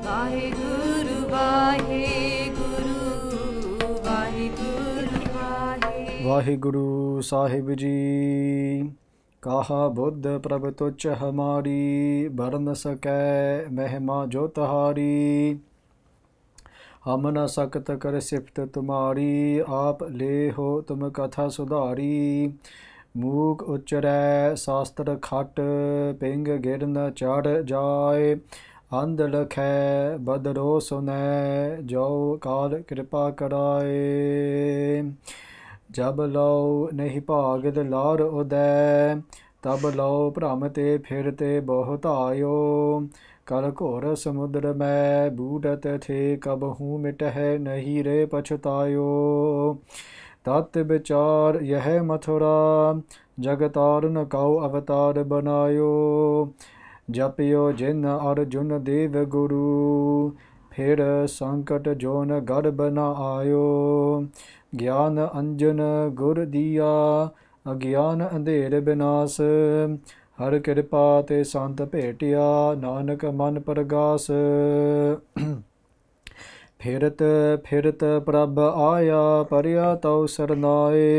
ਵਾਹਿਗੁਰੂ ਵਾਹਿਗੁਰੂ ਵਾਹਿਗੁਰੂ वाहिगुरु साहिब जी। कहा बुद्ध प्रभ तुच्छ हमारी, बर न सकै महिमा जो तहारी। हम न सकत कर सिफत तुम्हारी, आप ले हो तुम कथा सुधारी। मूक उच्चरै शास्त्र खट, पिंग गिर न चढ़ जाए। अंध लखै बदरो सुनै, जो काल कृपा कराए। जब लो नहीं भागद लार उदय, तब लो भ्रम ते फिरते बहुत आयो। कल घोर समुद्र में बूढ़त थे, कबहू मिटह नहीं रे पछतायो। तत् विचार यह मथुरा, जगतार न कौ अवतार बनायो। जपियो जिन अर्जुन देव गुरु, फिर संकट जो न गर्भ न आयो। ज्ञान अंजन गुर दिया, अज्ञान अंधेर विनाश। हर कृपा ते संत भेटिया, नानक मन प्रगास। फिरत फिरत प्रभ आया, परया तौ सरनाए।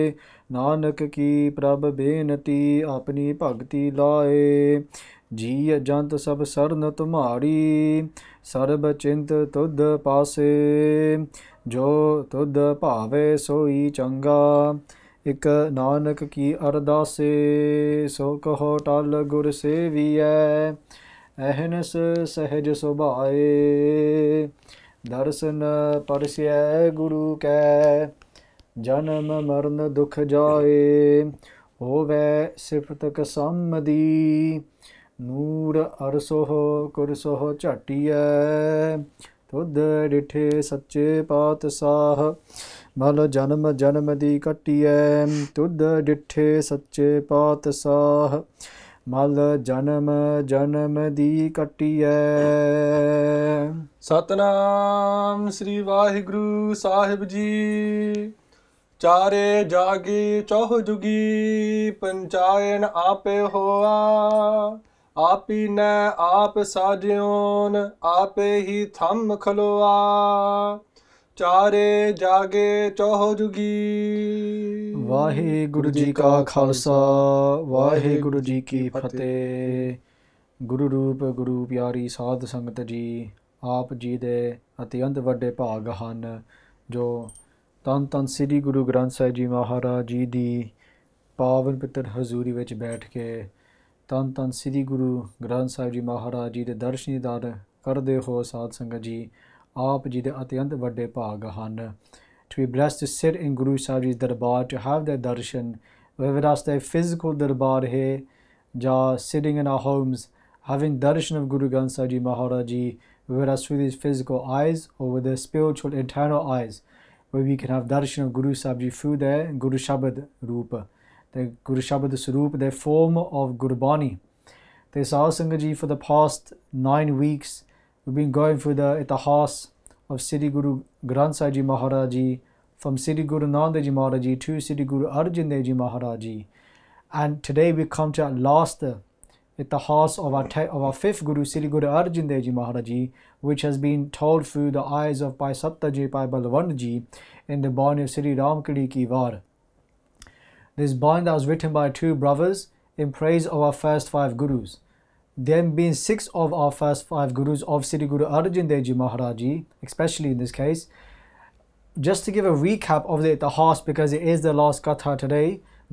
नानक की प्रभ बेनती, अपनी भगति लाए। जी जंत सब सरन तुम्हारी, सर्ब चिंत तुध पासे। जो तुध भावे सोई चंगा, इक नानक की अरदासे। सो कहो टल गुर सेवियै, अहनस सहज सुभाए। दर्शन परस्यै गुरु कै, जन्म मरण दुख जाए। होवै सिफत कसमदी, नूर अरसोह कुरसोह झटियै। तुध डिठे सच्चे पातशाह, मल जन्म जन्म दी कटियै। तुध डिठे सच्चे पातशाह, मल जन्म जन्म दी कटियै। सतनाम श्री वाहिगुरु साहिब जी। चारे जागी चौह जुगी, पंचायन आपे होआ। आपी ने आप साजियोन, आपे ही थम खलोआ। चारे जागे चौह जुगी। वाहिगुरु जी का खालसा, वाहिगुरु जी की फतेह। गुरु रूप गुरु प्यारी साध संगत जी, ਆਪ ਜੀ ਦੇ ਅਤਿਅੰਤ ਵੱਡੇ ਭਾਗ ਹਨ ਜੋ ਧੰਨ ਧੰਨ ਸ੍ਰੀ ਗੁਰੂ ਗ੍ਰੰਥ ਸਾਹਿਬ ਜੀ ਮਹਾਰਾਜ ਜੀ ਦੀ ਪਾਵਨ ਪਿੱਤਰ ਹਜ਼ੂਰੀ ਵਿੱਚ ਬੈਠ ਕੇ ਧੰਨ ਧੰਨ ਸ੍ਰੀ ਗੁਰੂ ਗ੍ਰੰਥ ਸਾਹਿਬ ਜੀ ਮਹਾਰਾਜ ਜੀ ਦੇ ਦਰਸ਼ਨ ਦੀਦਾਰ ਕਰਦੇ ਹੋ। ਸਾਧ ਸੰਗਤ ਜੀ, ਆਪ ਜੀ ਦੇ ਅਤਿਅੰਤ ਵੱਡੇ ਭਾਗ ਹਨ। To be blessed to sit in Guru Sahib Ji's darbar, to have their darshan, whether that's their physical darbar here, just sitting in our homes, having darshan of Guru Granth Sahib Ji Maharaj Ji, whether that's through these physical eyes or with the spiritual internal eyes, where we can have darshan of Guru Sahib Ji through their Guru Shabad Rupa, the Guru Shabad Swarup, their form of Gurbani. The Sahib Sangat Ji, for the past 9 weeks, we've been going through the Itihas of Sri Guru Granth Sahib Ji Maharaj Ji, from Sri Guru Nandh Ji Maharaj Ji to Sri Guru Arjan Dev Ji Maharaj Ji. And today we come to our last Itihas of our fifth Guru, Sri Guru Arjan Dev Ji Maharaj Ji, which has been told through the eyes of Bhai Satta Ji, Bhai Balwant Ji in the Bani of Sri Ramkali Ki War. This Bani that was written by two brothers in praise of our first 5 Gurus. There being 6 of our first 5 Gurus of Sri Guru Arjan Dev Ji Maharaj Ji, especially in this case. Just to give a recap of the Itihas, because it is the last Katha today,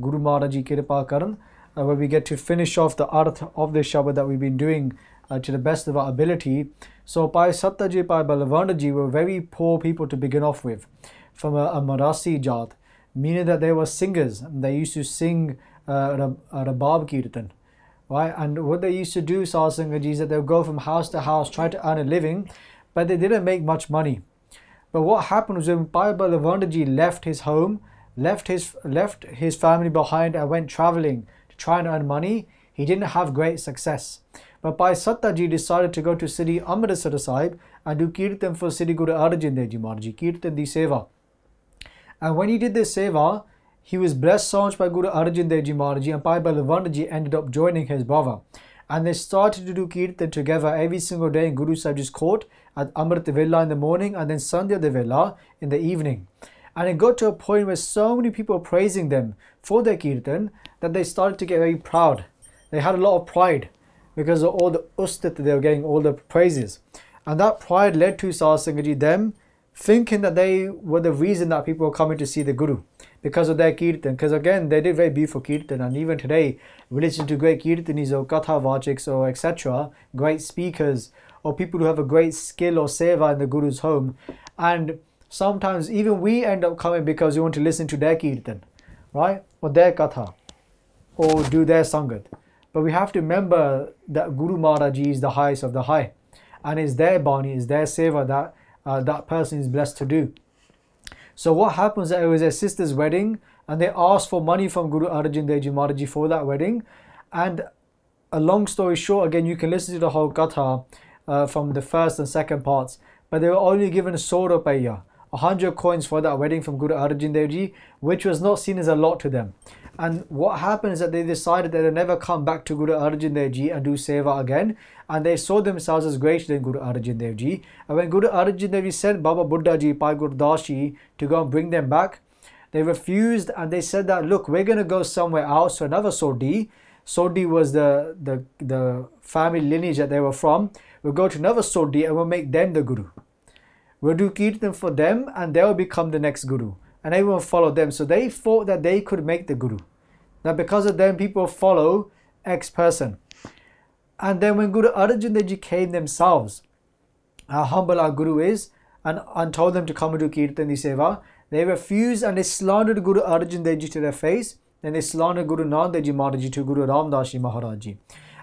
Guru Maharaj Ji Kripa Karan, where we get to finish off the Arth of the Shabad that we've been doing to the best of our ability. So Bhai Satta Ji, Bhai Balwant Ji were very poor people to begin off with, from a Marasi Jat, meaning that they were singers. They used to sing Rabab Kirtan. Right? And what they used to do, Sahib Sangat Ji, is that they would go from house to house, try to earn a living, but they didn't make much money. But what happened was when Bhai Balwant Ji left his home, left his family behind and went traveling to try and earn money, he didn't have great success. But Bhai Satta Ji decided to go to Sri Amritsar Sahib and do Kirtan for Sri Guru Arjan Dev Ji Maharaj Ji, Kirtan di Seva. And when he did this Seva, he was blessed so much by Guru Arjan Dev Ji Maharaj Ji, and Bhai Balwant Ji ended up joining his brother. And they started to do Kirtan together every single day in Guru Sahib's court at Amrit Villa in the morning and then Sandhya Villa in the evening. And it got to a point where so many people were praising them for their Kirtan that they started to get very proud. They had a lot of pride because of all the ustat they were getting, all the praises. And that pride led to Satsangaji them thinking that they were the reason that people were coming to see the Guru because of their Kirtan. Because again, they did very beautiful Kirtan, and even today, we listen to great Kirtanis or Katha Vachiks or etc., great speakers or people who have a great skill or seva in the Guru's home. And sometimes even we end up coming because we want to listen to their Kirtan, right? Or their Katha, or do their Sangat. But we have to remember that Guru Maharaji is the highest of the high, and it's their Bani, it's their seva that that person is blessed to do. So what happens is that it was their sister's wedding, and they asked for money from Guru Arjan Dev Ji Maharaji for that wedding. And a long story short, again, you can listen to the whole Katha from the first and second parts, but they were only given 100 rupiah, 100 coins for that wedding from Guru Arjan Dev Ji, which was not seen as a lot to them. And what happened is that they decided that they'll never come back to Guru Arjan Dev Ji and do seva again. And they saw themselves as greater than Guru Arjan Dev Ji. And when Guru Arjan Dev Ji sent Baba Buddha Ji, Bhai Gurdas Ji to go and bring them back, they refused, and they said that, look, we're going to go somewhere else to another Sodhi. Sodhi was the family lineage that they were from. We'll go to another Sodhi and we'll make them the Guru. We'll do Kirtan for them and they'll become the next Guru. And everyone followed them. So they thought that they could make the Guru. That because of them, people follow X person. And then when Guru Arjan Dev Ji came themselves, how humble our Guru is, and told them to come and do Kirtan Seva, they refused and they slandered Guru Arjan Dev Ji to their face. Then they slandered Guru Nanak Dev Ji Maharaj Ji to Guru Ramdas Ji Maharaj Ji.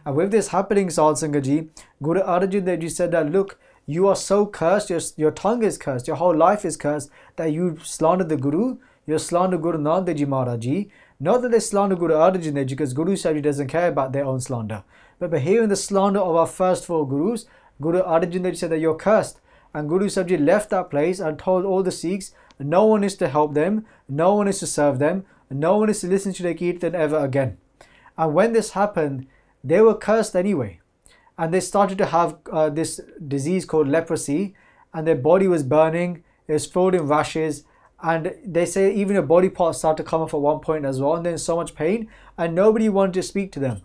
And with this happening, Sadhu Sangat Ji, Guru Arjan Dev Ji said that, look, you are so cursed, your tongue is cursed, your whole life is cursed, that you slandered the Guru, you slandered Guru Nanak Dev Ji Maharaj Ji. Not that they slander Guru Arjan Dev Ji, because Guru Sahib doesn't care about their own slander. But by hearing the slander of our first 4 Gurus, Guru Arjan Dev Ji said that you're cursed. And Guru Sahib Ji left that place and told all the Sikhs, no one is to help them, no one is to serve them, no one is to listen to their Kirtan ever again. And when this happened, they were cursed anyway. And they started to have this disease called leprosy, and their body was burning, it was filled in rashes, and they say even their body parts started to come off at one point as well, and then so much pain, and nobody wanted to speak to them.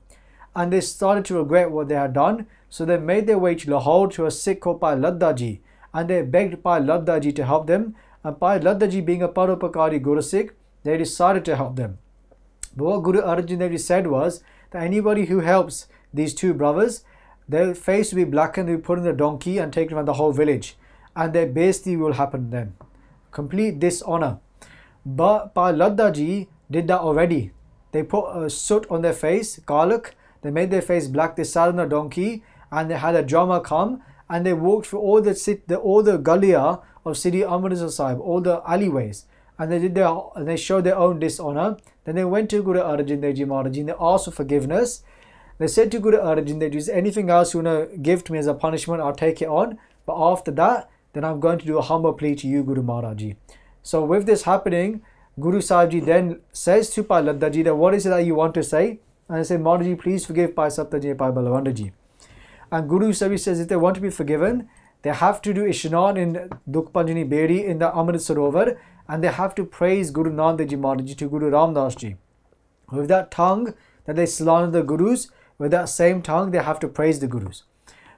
And they started to regret what they had done, so they made their way to Lahore to a Sikh called Bhai Ladda Ji, and they begged Bhai Ladda Ji to help them, and Bhai Ladda Ji being a Paropakari Guru Sikh, they decided to help them. But what Guru Arjan Dev Ji said was that anybody who helps these 2 brothers, their face will be blackened, they'll be put in the donkey and taken from the whole village, and their besti will happen to them. Complete dishonor. But Bhai Ladda Ji did that already. They put a soot on their face, garlic, they made their face black, they sat on a donkey, and they had a drama come, and they walked through all the galia of Sidi Amritsar Sahib, all the alleyways, and they showed their own dishonor. Then they went to Guru Arjan Dev Ji Maharaj Ji and they asked for forgiveness. They said to Guru Arjan Dev Ji, is anything else you want to give to me as a punishment? I'll take it on. But after that, then I'm going to do a humble plea to you, Guru Maharaj Ji. So with this happening, Guru Sahib Ji then says to Bhai Ladda Ji that what is it that you want to say? And they say, Maharaj Ji, please forgive Bhai Sapta Ji and Bhai Balwanda Ji. And Guru Sahib Ji says if they want to be forgiven, they have to do Ishnan in Dukpanjani Bedi in the Amrit Sarovar, and they have to praise Guru Nanak Dev Ji Maharaj Ji to Guru Ramdas Ji. With that tongue that they slander the Gurus, with that same tongue they have to praise the Gurus.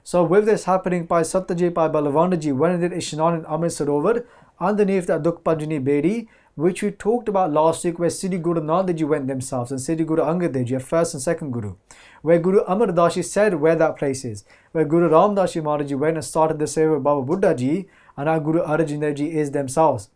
So with this happening, Bhai Sapta Ji, Bhai Balwanda Ji went and did Ishnan in Amrit Sarovar underneath that Dukpanjani Bedi, which we talked about last week, where Sri Guru Nanak Dev Ji went themselves and Sri Guru Angad Dev Ji, first and second Guru, where Guru Amar Das Ji said where that place is, where Guru Ramdas Ji Maharaj Ji went and started the seva with Baba Buddha Ji, and now Guru Arjan Dev Ji is themselves.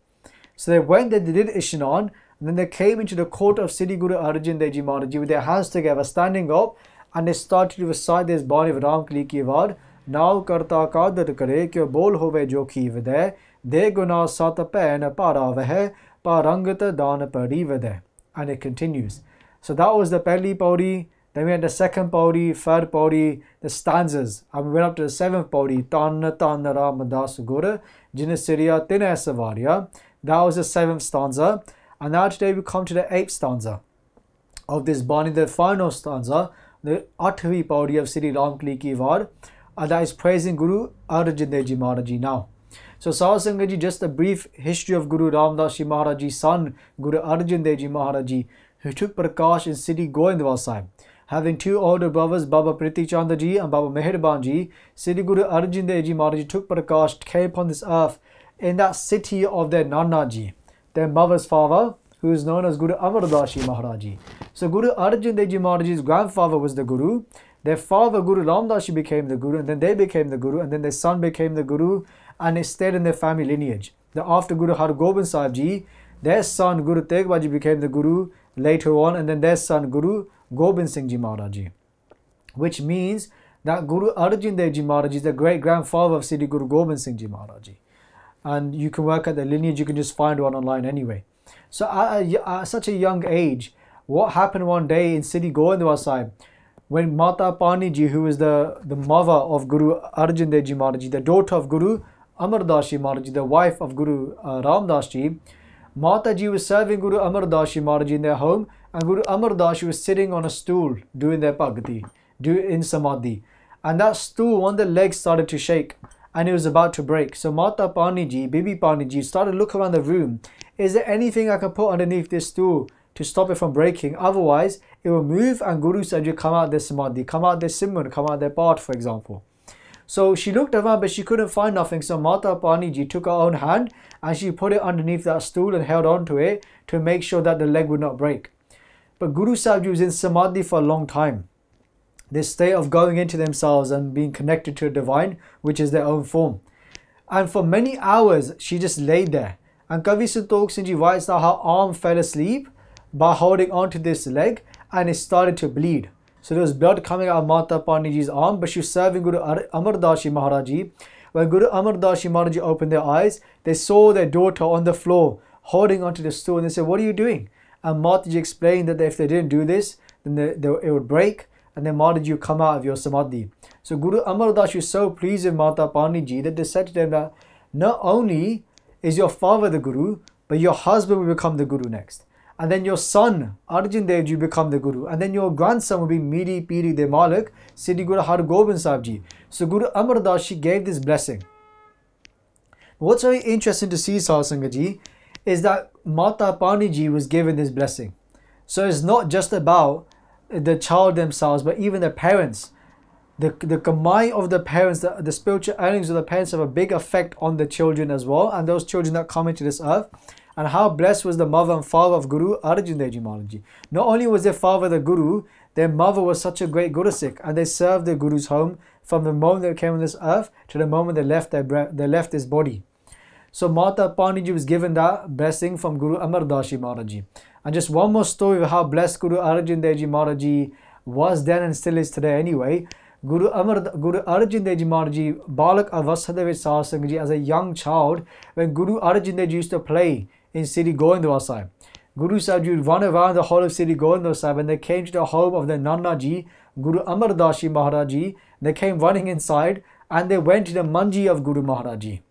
So they went there, they did Ishnan, and then they came into the court of Sri Guru Arjan Dev Ji Maharaj Ji with their hands together, standing up, and they started to recite this Bani of Ram Kali ki Vad, Now karta kadar kare kyo bol hove jo ki vade, de guna sat pen para vahe, parangat dan pari vade. And it continues. So that was the Pehli Pauri. Then we had the second Pauri, third Pauri, the stanzas. And we went up to the 7th Pauri. Tan tan ramadas gura, jinasiriya tina savarya. That was the 7th stanza. And now today we come to the 8th stanza of this Bani, the final stanza, the 8वीं pauri of Sri Ramkali ki War, that is praising Guru Arjan Dev Ji Maharaj Ji now. So Sadhu Sangat Ji, just a brief history of Guru Ramdas Ji Maharaj Ji's son, Guru Arjan Dev Ji Maharaj Ji, who took Prakash in Sri Goindwal Sahib. Having two older brothers, Baba Priti Chand Ji and Baba Mehirban Ji, Sri Guru Arjan Dev Ji Maharaj Ji took Prakash, came upon this earth in that city of their Nana Ji, their mother's father, who is known as Guru Amar Das Ji Maharaj Ji. So Guru Arjan Dev Ji Maharaj Ji's grandfather was the Guru. Their father, Guru Ramdas Ji, became the Guru, and then they became the Guru, and then their son became the Guru, and it stayed in their family lineage. Then after Guru Har Gobind Sahib Ji, their son Guru Tegh Bahar Ji became the Guru later on, and then their son Guru Gobind Singh Ji Maharaj Ji. Which means that Guru Arjan Dev Ji Maharaj Ji is the great grandfather of Sri Guru Gobind Singh Ji Maharaj Ji. And you can work at the lineage, you can just find one online anyway. So at such a young age, what happened one day in Sri Goindwal Sahib, when Mata Pani Ji, who is the mother of Guru Arjan Dev Ji Maharaj Ji, the daughter of Guru Amar Das Ji Maharaj Ji, the wife of Guru Ramdas Ji, Mata Ji was serving Guru Amar Das Ji Maharaj Ji in their home, and Guru Amar Das Ji was sitting on a stool doing their bhakti, in samadhi. And that stool, one of the legs started to shake, and it was about to break. So Mata Pani Ji, Bibi Pani Ji, started to look around the room. Is there anything I can put underneath this stool to stop it from breaking? Otherwise, it will move and Guru Sahib will come out their samadhi, come out their simran, come out their part, for example. So she looked around, but she couldn't find nothing. So Mata Pani Ji took her own hand and she put it underneath that stool and held on to it to make sure that the leg would not break. But Guru Sahib Ji was in samadhi for a long time. This state of going into themselves and being connected to a divine, which is their own form. And for many hours, she just laid there. And Kavi Santokh Singh Ji writes that her arm fell asleep by holding onto this leg, and it started to bleed. So there was blood coming out of Mata Pani Ji's arm, but she was serving Guru Amar Das Ji Maharaj Ji. When Guru Amar Das Ji Maharaj Ji opened their eyes, they saw their daughter on the floor holding onto the stool, and they said, "What are you doing?" And Mataji explained that if they didn't do this, then it would break, and then Mataji would come out of your samadhi. So Guru Amar Das Ji was so pleased with Mata Pani Ji that they said to them that not only is your father the Guru, but your husband will become the Guru next. And then your son, Arjan Dev Ji, become the Guru. And then your grandson will be Miri Piri De Malik, Sri Guru Har Gobind Sahib Ji. So Guru Amar Das Ji gave this blessing. What's very interesting to see, Sadhu Sangat Ji, is that Mata Pani Ji was given this blessing. So it's not just about the child themselves, but even the parents. The kamai of the parents, the spiritual earnings of the parents have a big effect on the children as well, and those children that come into this earth. And how blessed was the mother and father of Guru Arjan Dev Ji Maharaj Ji. Not only was their father the Guru, their mother was such a great Guru Sikh, and they served their Guru's home from the moment they came on this earth to the moment they left this body. So Mata Pani Ji was given that blessing from Guru Amar Das Ji Maharaj Ji. And just one more story of how blessed Guru Arjan Dev Ji Maharaj Ji was then and still is today anyway. Guru Arjan Dev Ji Maharaj Ji, Balak Avasthadevich Sadhu Sangat Ji, as a young child, when Guru Arjan Dev Ji used to play in Sri Goindwal Sahib, Guru Sahib Ji would run around the whole of Sri Goindwal Sahib, and they came to the home of the Nana Ji, Guru Amar Das Ji Maharaj Ji. They came running inside and they went to the manji of Guru Maharaj Ji.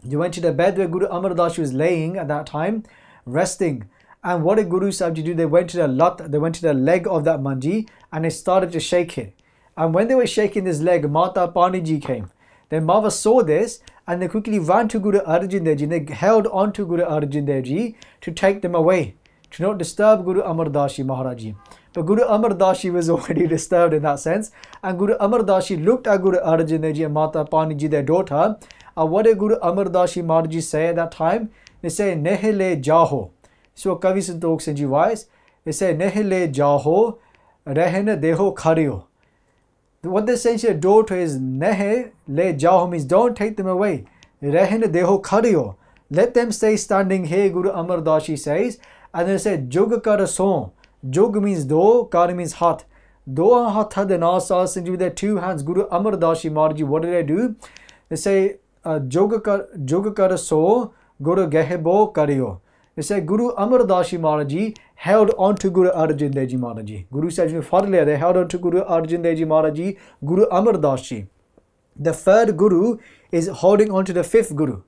They went to the bed where Guru Amar Das Ji was laying at that time, resting. And what did Guru Sahib Ji do? They went to the leg of that manji and they started to shake it. And when they were shaking this leg, Mata Pani Ji came. Their mother saw this and they quickly ran to Guru Arjan Dev Ji. They held on to Guru Arjan Dev Ji to take them away, to not disturb Guru Amar Das Ji Maharaj Ji. But Guru Amar Das Ji was already disturbed in that sense. And Guru Amar Das Ji looked at Guru Arjan Dev Ji and Mata Pani Ji, their daughter. And what did Guru Amar Das Ji Maharaj Ji say at that time? They say, "Nehle jaho." So Kavi Santokh Singh Ji wise, they say, "Nehle jaho, rehne deho khariyo." What they're saying to their daughter is, "Nehe le jaho" means don't take them away. "Rehne deho khariyo." Let them stay standing here, Guru Amar Das Ji says. And they say, "Jog kar son." Jog means do, kar means hat. Do hat had the Sadhu Sangat Ji with their two hands. Guru Amar Das Ji Maharaj Ji, what did they do? They say, "Jog kar so, Guru gehebo kariyo." They say Guru Amar Das Ji Maharaj Ji held on to Guru Arjan Dev Ji Maharaj Ji. Guru Sahib Ji Farliya, they held on to Guru Arjan Dev Ji Maharaj Ji, Guru Amar Das Ji. The third Guru is holding on to the fifth Guru.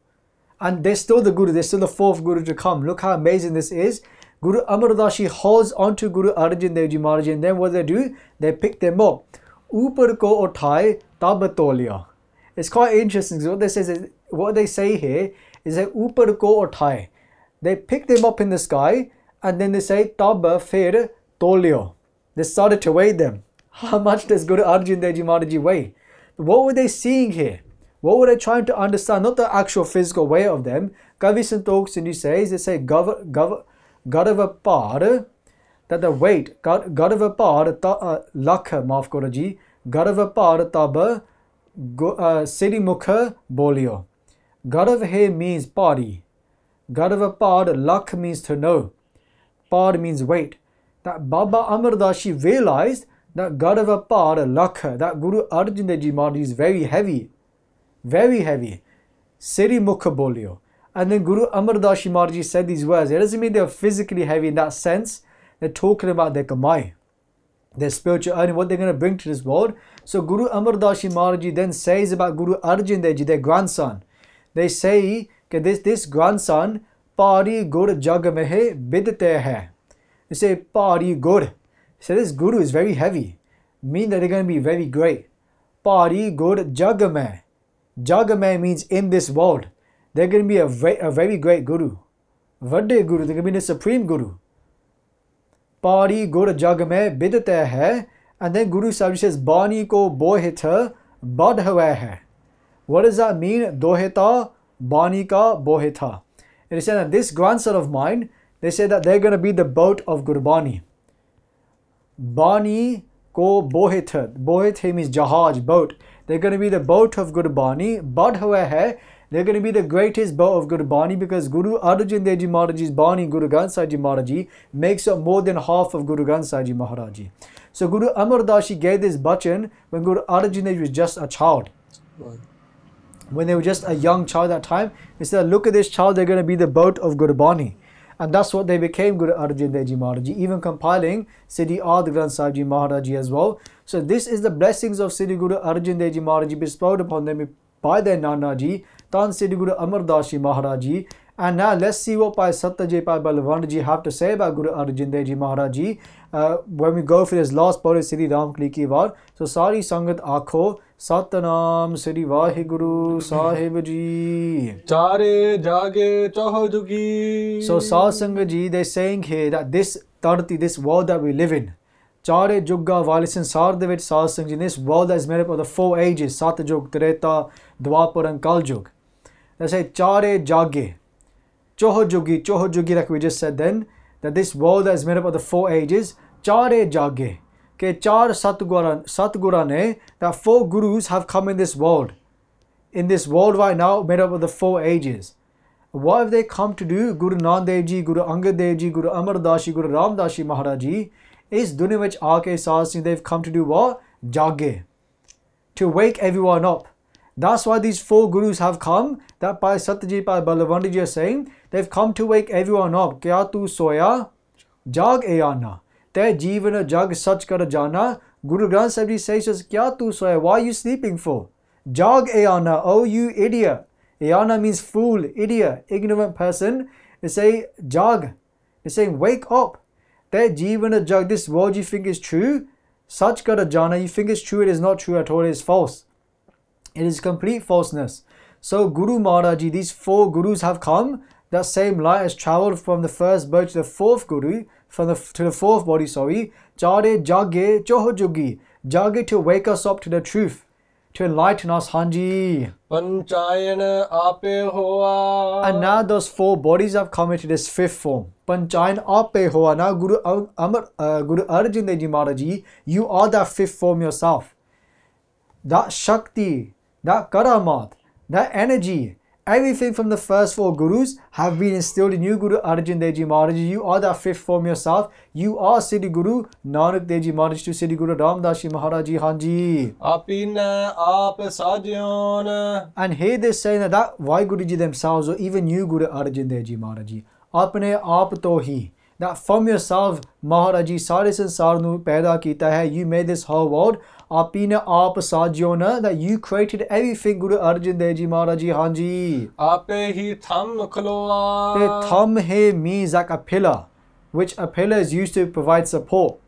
And they're still the Guru, they're still the fourth Guru to come. Look how amazing this is. Guru Amar Das Ji holds onto Guru Arjan Dev Ji Maharaj Ji, and then what do? They pick them up. Upar ko uthai tab toliya. It's quite interesting. So what they say here is that upar ko uthai. They pick them up in the sky, and then they say tab fir toliya. They started to weigh them. How much does Guru Arjan Dev Ji Maharaj Ji weigh? What were they seeing here? What were they trying to understand? Not the actual physical weight of them. Kavi Santokh Sindhi says, they say Gadavapar, that the weight, Gadavapar lakh maaf karo ji, Gadavapar tab Sirimukha bolio. Gadav here means pari. Gadavapar lakh means to know. Par means weight. That Baba Amar Das Ji realized that Gadavapar lakh, that Guru Arjan Dev Ji Maharaj is very heavy. Very heavy. Siri Mukha bolio. And then Guru Amar Das Ji Maharaj Ji said these words. It doesn't mean they're physically heavy in that sense. They're talking about their kamai, their spiritual earning, what they're going to bring to this world. So Guru Amar Das Ji Maharaj Ji then says about Guru Arjan Dev Ji, their grandson. They say that this grandson, Pari Gur Jag Mehe Bidte Hai. They say Pari Gur. So this Guru is very heavy. Mean that they're going to be very great. Pari Gur Jag Meh. Jagame means in this world. They're going to be a very great Guru. Vadde Guru, they're going to be the supreme Guru. Pari Gur Jagame Bidate hai. And then Guru Sahib says, Bani ko bohita badhwa hai. What does that mean? Dohita, Bani ka bohita. And they said that this grandson of mine, they say that they're going to be the boat of Gurbani. Bani ko bohita. Bohita means jahaj, boat. They're going to be the boat of Gurbani. Badhwa hai. They're going to be the greatest boat of Gurbani, because Guru Arjan Dev Ji Maharaj Ji's Bani, Guru Granth Sahib Ji Maharaj Ji, makes up more than half of Guru Granth Sahib Ji Maharaj Ji. So Guru Amar Das Ji gave this bachan when Guru Arjan Dev Ji was just a child. Right. When they were just a young child at that time, they said, look at this child, they're going to be the boat of Gurbani. And that's what they became, Guru Arjan Dev Ji Maharaj Ji, even compiling Siddhi Adi Granth Sahib Ji Maharaj Ji as well. So this is the blessings of Siddhi Guru Arjan Dev Ji Maharaj Ji bestowed upon them by their Nana Ji, Tan Siddhi Guru Amar Das Ji Maharaj Ji. And now let's see what Bhai Satyajit Bhai Balwant Ji have to say about Guru Arjan Dev Ji Maharaj Ji when we go for this last part of Siddhi Ramkali Ki War. So Sari Sangat Aakho, Satnam Sri Vaheguru Sahib Ji. Chare jage choh jugi. So Sat Sangat Ji, they're saying here that this Dharti, this world that we live in, Chare Jugga Wali Sansar de vich Sat Sangat Ji, this world that is made up of the 4 ages, Satyug, Treta, Dwapar and Kaljug. They say Chare jage. Chohojugi, like we just said then, that this world that is made up of the 4 ages, Chare jage. Okay, Char Satgura ne, that 4 gurus have come in this world. In this world right now, made up of the 4 ages. What have they come to do? Guru Nanak Dev Ji, Guru Angad Dev Ji, Guru Amar Das Ji, Guru Ram Das Ji Maharaj Ji. Is dunya vich aake saas, they've come to do what? Jage. To wake everyone up. That's why these 4 gurus have come, that Bhai Satyajit Bhai Balwant Ji are saying, they've come to wake everyone up. Kya tu soya? Jag ayana. Te jeevan jag sach kar jana. Guru Granth Sahib Ji says, Kya tu soya? Why are you sleeping for? Jag ayana. Oh, you idiot. Ayana means fool, idiot, ignorant person. They say, jag. They're saying, wake up. Te jeevan jag. This word you think is true. Sach kar jana. You think it's true. It is not true at all. It is false. It is complete falseness. So Guru Maharaj Ji, these 4 gurus have come. That same light has travelled from the first birth to the 4th guru, to the 4th body, sorry. Chare jage chohojugi. Jage, to wake us up to the truth, to enlighten us, Hanji. Panchayan ape hoa. And now those 4 bodies have come into this 5th form. Panchayan ape hoa. Now Guru Arjan Dev Ji Maharaj Ji, you are that 5th form yourself. That Shakti, that Karamat, that energy, everything from the first 4 gurus have been instilled in you, Guru Arjan Dev Ji Maharaj Ji. You are that 5th form yourself. You are Siddhi Guru Nanak Dev Ji Maharaj to Siddhi Guru Ram Das Ji Maharaj Ji, Hanji. Apina aap sajyon. And here they're saying that Vaheguru Ji themselves, or even you, Guru Arjan Dev Ji Maharaj Ji, apne aap to hi, that from yourself, Maharaj Ji, sare sansar nu paida kita hai. You made this whole world. Apina aap sajyona, that you created everything, Guru Arjan Dev Ji Maharaj Ji, Hanji. Ape hi tham khloa. The tham he means like a pillar. which a pillar is used to provide support.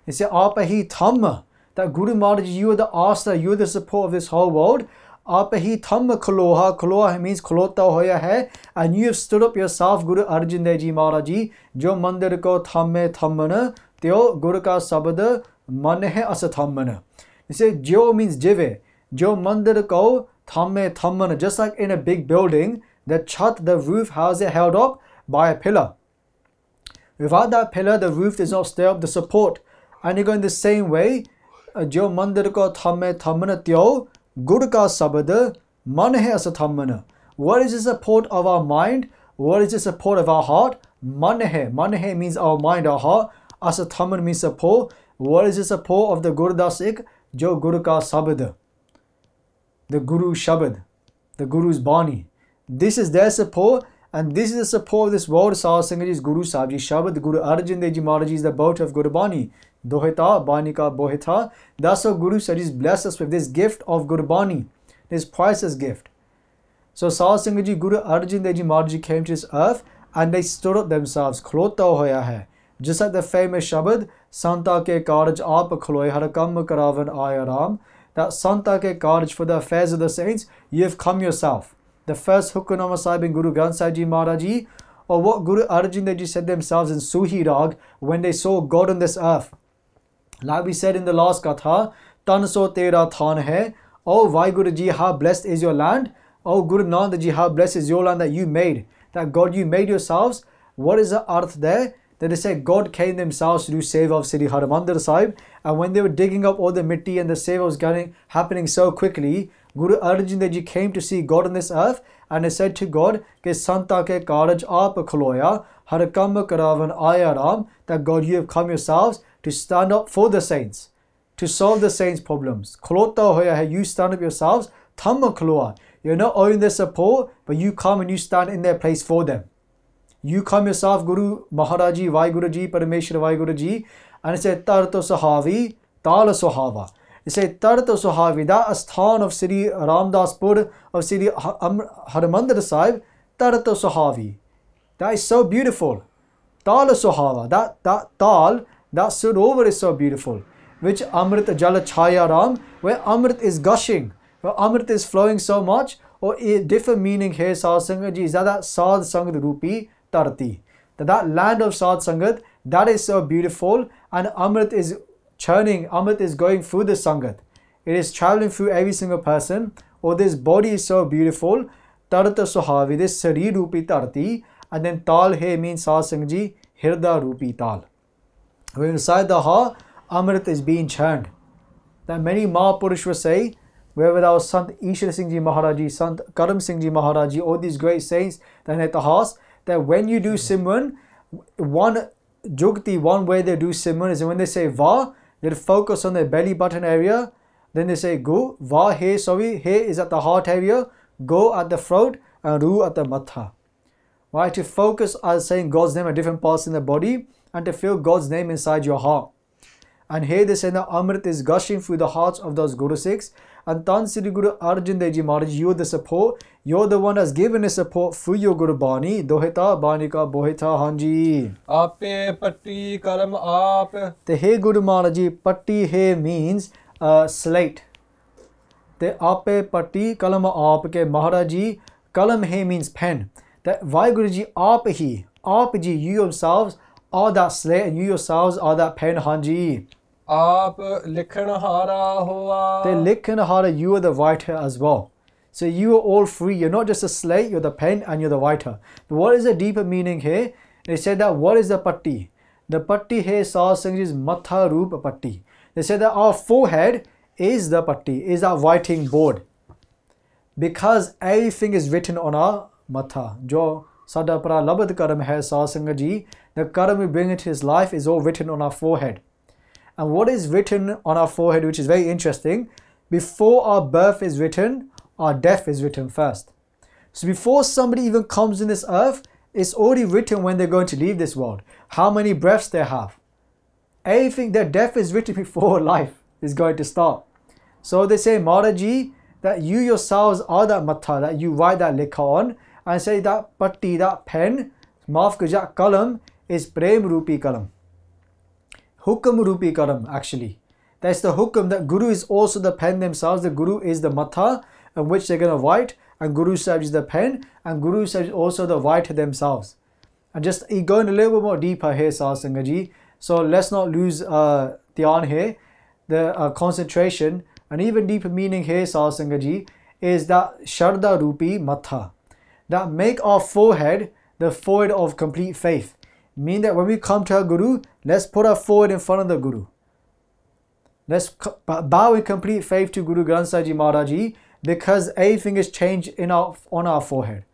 He said, Apahi Thamma, that Guru Maharaj, you are the Asta, you are the support of this whole world. Apahi Thamma Kaloha, Kaloha means Kolota Hoya hai, and you have stood up yourself, Guru Arjan Dev Ji Maharaj Ji, Jo Mandir ko Thamme Thammana, Teo Guru ka Sabada, Manhe Asa Thammana. He said, Jo means Jive, Jo Mandir ko Thamme Thammana, just like in a big building, the chat, the roof, how is it held up? By a pillar. Without that pillar, the roof does not stay up, the support. And you go in the same way, Jo Mandir ko Thamme Thammana Teo, Guru ka Sabada, Manhe Asa Thammana. What is the support of our mind? What is the support of our heart? Manhe. Manhe means our mind, our heart. Asa Thammana means support. What is the support of the Guru Dasik? Jo Guru ka Sabada. The Guru Shabad. The Guru's Bani. This is their support, and this is the support of this world. Sahib Singh Ji's Guru Sahib Ji Shabad. The Guru Arjan Dev Ji Maharaj Ji is the boat of Guru Bani. Dohita, Bani ka Bohita. That's how Guru Sahib Ji blessed us with this gift of Guru Bani, this priceless gift. So Sahib Singh Ji, Guru Arjan Dev Ji Maharaj Ji came to this earth and they stood up themselves. Khlota hoya hai. Just like the famous Shabad, Santa ke karaj aap khloye har kam karavan aaya ram. That Santa ke karaj, for the affairs of the saints, you have come yourself. The first Hukamnama Sahib in Guru Granth Sahib Ji Maharaj Ji, or what Guru Arjan Dev Ji said themselves in Suhi Rag when they saw God on this earth. Like we said in the last Katha, Tan so tera than hai. Oh Vaheguru Ji, how blessed is your land. Oh Guru Nanak Ji, how blessed is your land that you made. That God you made yourselves. What is the earth there? That they said God came themselves to do seva of Sri Harmandir Sahib. And when they were digging up all the mitti and the seva was happening so quickly, Guru Arjan Dev Ji came to see God on this earth, and they said to God, Ke Santa ke karaj aap khloya, har kam karavan aaya ram, that God you have come yourselves to stand up for the saints, to solve the saints' problems. Khlota hoya hai, you stand up yourselves, thamma khloa. You're not owing their support, but you come and you stand in their place for them. You come yourself, Guru Maharaj Ji, Vaheguru Ji, Parameshwar Vaheguru Ji, and it said, Tar to Sahavi, Tala Sohava. It said, Tar to Sahavi, that asthan of Sri Ramdaspur, of Sri Harmandir Sahib, Tar to Sahavi. That is so beautiful. Tala Sohava, that Tal, that Sarovar is so beautiful. Which Amrit Jala Chaya Ram, where Amrit is gushing, where Amrit is flowing so much, or a different meaning here, Sad Sangat Ji, is that Sad Sangat Rupi Tarti. That land of Sad Sangat, that is so beautiful, and Amrit is churning, Amrit is going through the Sangat. It is traveling through every single person. Or this body is so beautiful, Tarta Sohavi, this Sari Rupi Tarti, and then Tal He means Sad Sangat Ji, Hirda Rupi Tal. When inside the Ha, Amrit is being churned. That many Mahapurush will say, wherever that was Sant Ishwar Singh Ji Maharaj Ji, Sant Karam Singh Ji Maharaj Ji, all these great saints that in Itihas, that when you do Simran, one Jugti, one way they do Simran is when they say Va, they focus on their belly button area. Then they say Go, Va, He, sorry, He is at the heart area, Go at the throat, and Ru at the matha. Right? To focus on saying God's name at different parts in the body, and to feel God's name inside your heart. And here they say that Amrit is gushing through the hearts of those Guru Sikhs. And Tan Sri Guru Arjan Dev Ji Maharaj, you're the support. You're the one that's given the support through your Guru Bani. Dohita, Bani ka Bohita, Hanji. Ape patti karam aap. The Hey Guru Maharaj Ji, Patti He means slate. The Ape Patti Kalam Aap ke Maharaj Ji, Kalam He means pen. That Vaheguru Ji, Aap Ji, you yourselves are that slate, and you yourselves are that pen, Hanji. Aap likhanhara hoa. The likhanhara, you are the writer as well. So you are all free. You're not just a slate, you're the pen and you're the writer. But what is the deeper meaning here? They said that what is the patti? The patti here, Sad Singh is matha roop patti. They said that our forehead is the patti, is our writing board. Because everything is written on our matha. Jo sada para labad karam hai, Sad Singh Ji, the karam we bring into his life is all written on our forehead. And what is written on our forehead, which is very interesting, before our birth is written, our death is written first. So before somebody even comes in this earth, it's already written when they're going to leave this world. How many breaths they have. Everything, their death is written before life is going to start. So they say, Maharaj Ji, that you yourselves are that matha, that you write that likha on, and say that patti, that pen, maaf kajak kalam, is Prem Rupi Kalam. Hukam Rupi Kalam, actually. That's the hukam, that Guru is also the pen themselves. The Guru is the matha on which they're going to write, and Guru Sahib is the pen, and Guru Sahib is also the writer themselves. And just going a little bit more deeper here, Satsanga Ji. So let's not lose dhyan here, the concentration. And even deeper meaning here, Satsanga Ji, is that Sharda Rupi Matha, that make our forehead the forehead of complete faith. Mean that when we come to our Guru, let's put our forehead in front of the Guru. Let's bow in complete faith to Guru Granth Sahib Ji Maharaj Ji, because everything is changed on our forehead.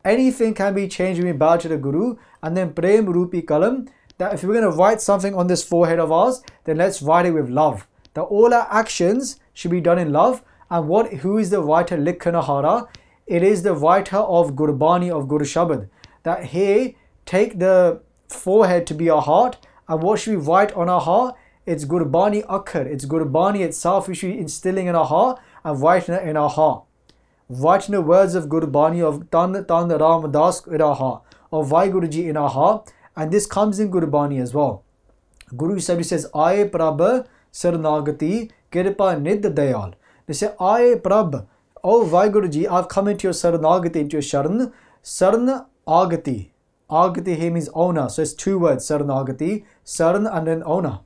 Anything can be changed when we bow to the Guru. And then Prem Rupi Kalam, that if we're going to write something on this forehead of ours, then let's write it with love. That all our actions should be done in love. And who is the writer? Likhanahara. It is the writer of Gurbani, of Guru Shabad. That here, take the forehead to be our heart. And what should we write on our heart? It's Gurbani Akhar. It's Gurbani itself we should be instilling in our heart and writing it in our heart. Writing the words of Gurbani, of Tan Ram Das in our heart, of Vaiguruji in our heart. And this comes in Gurbani as well. Guru Sahib says, Aaye Prabh Saranagati Kirpa Nid Dayal. They say, Aaye Prabh, oh Vaiguruji, I've come into your Saranagati, into your Sharan. Saran Agati. Agati here means owner. So it's two words, Saranagati, Saran and then owner.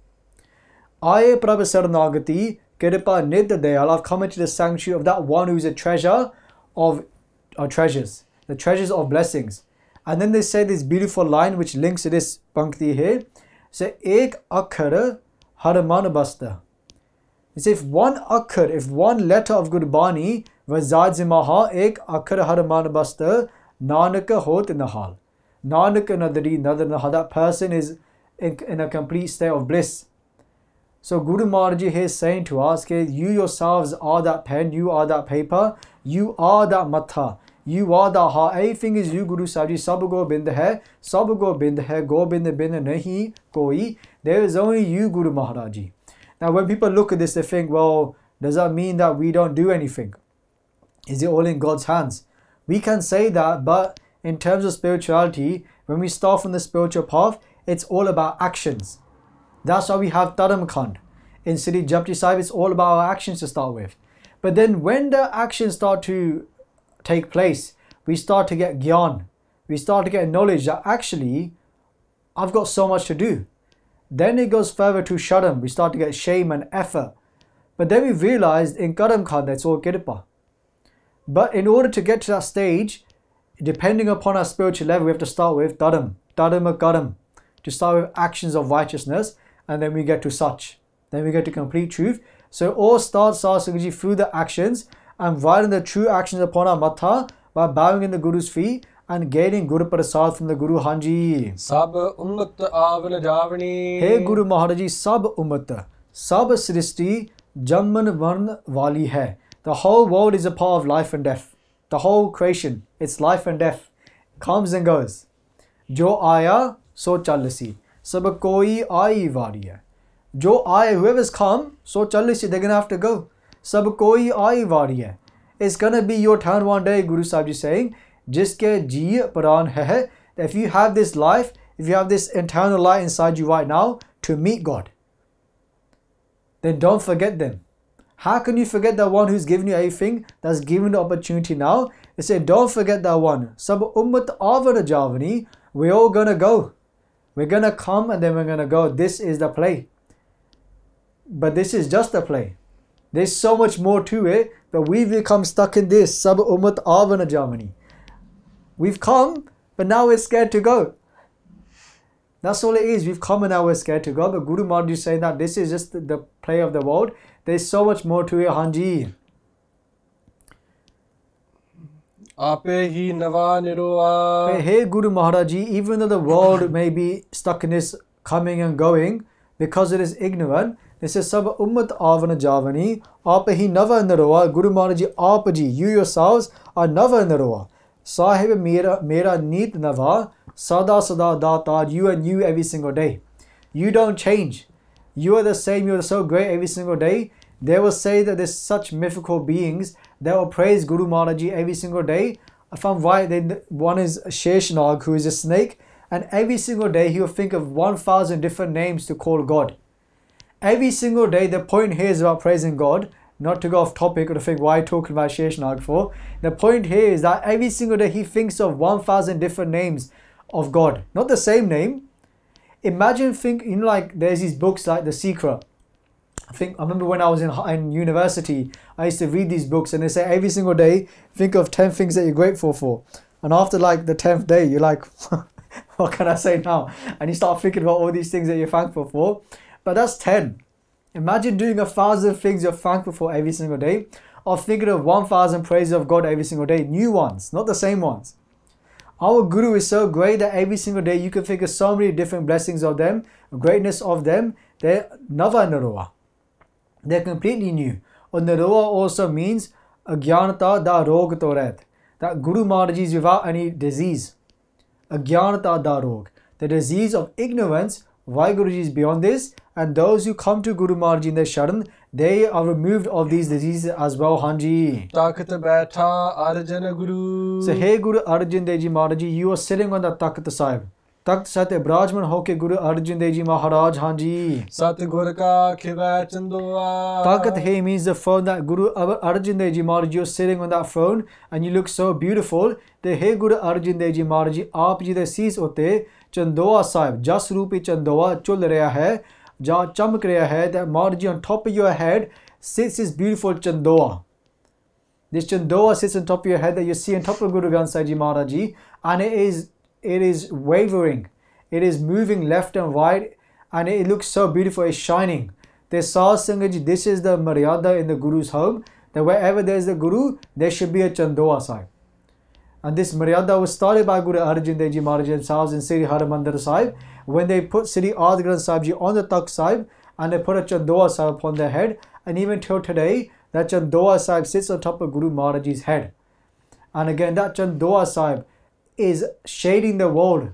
Aaye Prabh Saranagati Kirpa Nid Dayal. I've come into the sanctuary of that one who is a treasure of treasures, the treasures of blessings. And then they say this beautiful line which links to this pankti here. Say, Ek Akhar Haraman Basta. They say, if one akhar, if one letter of Gurbani resides in my heart, Ek Akhar Haraman Basta, Nanaka Hot in the hal. Nanaka Nadari Nadar Nahal. That person is in a complete state of bliss. So Guru Maharaj Ji here is saying to us, you yourselves are that pen, you are that paper, you are that matha, you are that heart. Everything is you, Guru Sahib Ji. Sab Gobind hai, Sab Gobind hai, Gobind bin nahi koi. There is only you, Guru Maharaj Ji. Now when people look at this, they think, well, does that mean that we don't do anything? Is it all in God's hands? We can say that, but in terms of spirituality, when we start from the spiritual path, it's all about actions. That's why we have Dharam Khand. In Sri Japji Sahib, it's all about our actions to start with. But then when the actions start to take place, we start to get gyan. We start to get knowledge that actually, I've got so much to do. Then it goes further to Sharam. We start to get shame and effort. But then we realized in Karam Khand, that's all Kirpa. But in order to get to that stage, depending upon our spiritual level, we have to start with Dharam, Dharam Karam, to start with actions of righteousness. And then we get to Sach. Then we get to complete truth. So it all starts Satsanga through the actions and writing the true actions upon our matha by bowing in the Guru's feet and gaining Guru Prasad from the Guru Hanji. Sab ummat avan javani. Hey Guru Maharaj Ji, Sab ummat, Sab Srishti Jamman Varn Wali hai. The whole world is a part of life and death. The whole creation, it's life and death. Comes and goes. Jo aaya, so chalasi. Sab koi aayi wari hai. Jo aaye, whoever's come, so chalisi, they're going to have to go. Sab koi aayi wari hai. It's going to be your turn one day, Guru Sahib Ji saying, Jiske ji paran hai. If you have this life, if you have this internal light inside you right now to meet God, then don't forget them. How can you forget that one who's given you everything, that's given the opportunity now? They say, don't forget that one. Sab ummat avana javani. We're all going to go. We're going to come and then we're going to go. This is the play. But this is just a play. There's so much more to it, but we've become stuck in this. Sab ummat avana javani. We've come, but now we're scared to go. That's all it is. We've come and now we're scared to go. But Guru Maharaj is saying that this is just the play of the world. There's so much more to it, Hanji. Ape hi nawa niroa. Hey Guru Maharaj Ji, even though the world may be stuck in this coming and going because it is ignorant, they say Sab ummat avana javani, ape hi nava niroa. Guru Maharaj Ji, aap ji, you yourselves are nava niroa. Sahib mera neet nava, sada sada datar, you and you every single day. You don't change. You are the same, you are so great every single day. They will say that there's such mythical beings that will praise Guru Maharaj Ji every single day. If I'm right, then one is Sheshnag, who is a snake, And every single day he will think of 1,000 different names to call God. Every single day, the point here is about praising God, not to go off topic or to think why talking about Sheshnag for. The point here is that every single day he thinks of 1,000 different names of God, not the same name. Imagine thinking, like there's these books like The Secret. I remember when I was in university, I used to read these books and they say every single day, think of 10 things that you're grateful for. And after like the 10th day, you're like, what can I say now? And you start thinking about all these things that you're thankful for. But that's 10. Imagine doing 1,000 things you're thankful for every single day, or thinking of 1,000 praises of God every single day. New ones, not the same ones. Our Guru is so great that every single day you can think of so many different blessings of them, greatness of them. They're Nava Naroa. They're completely new. Or Naroa also means Agyanata da rog toret. That Guru Maharaj is without any disease. Agyanata da rog. The disease of ignorance, Vaheguruji is beyond this. And those who come to Guru Maharaj in their Sharan, they are removed of these diseases as well, Hanji. Takat Baitha Arjana Guru. So, hey Guru Arjan Dev Ji Maharaj, you are sitting on the Takht Sahib. Takht Sahib Brajman hoke Guru Arjan Dev Ji Maharaj, Hanji. Sat Gur ka khiva chandoa. Takht Hai means the throne that Guru Arjan Dev Ji Maharaj, you are sitting on that throne and you look so beautiful. The hey Guru Arjan Dev Ji Maharaj, aap ji de sees ote Chandoa Sahib, jas roopi Chandoa chul reha hai. Jahan chamk reha hai, that Maharaj on top of your head sits this beautiful Chandoa. This Chandoa sits on top of your head that you see on top of Guru Granth Sahib Ji Maharaj Ji, and it is wavering, it is moving left and right, and it looks so beautiful, it's shining. The Sahib Sangat Ji, this is the Maryada in the Guru's home, that wherever there is the Guru, there should be a Chandoa Sahib. And this Maryada was started by Guru Arjan Dev Ji Maharaj themselves in Sri Harmandir Sahib, when they put Sri Adi Granth Sahib Ji on the Takht Sahib and they put a Chandoa Sahib upon their head, and even till today that Chandoa Sahib sits on top of Guru Maharaj's head. And again, that Chandoa Sahib is shading the world.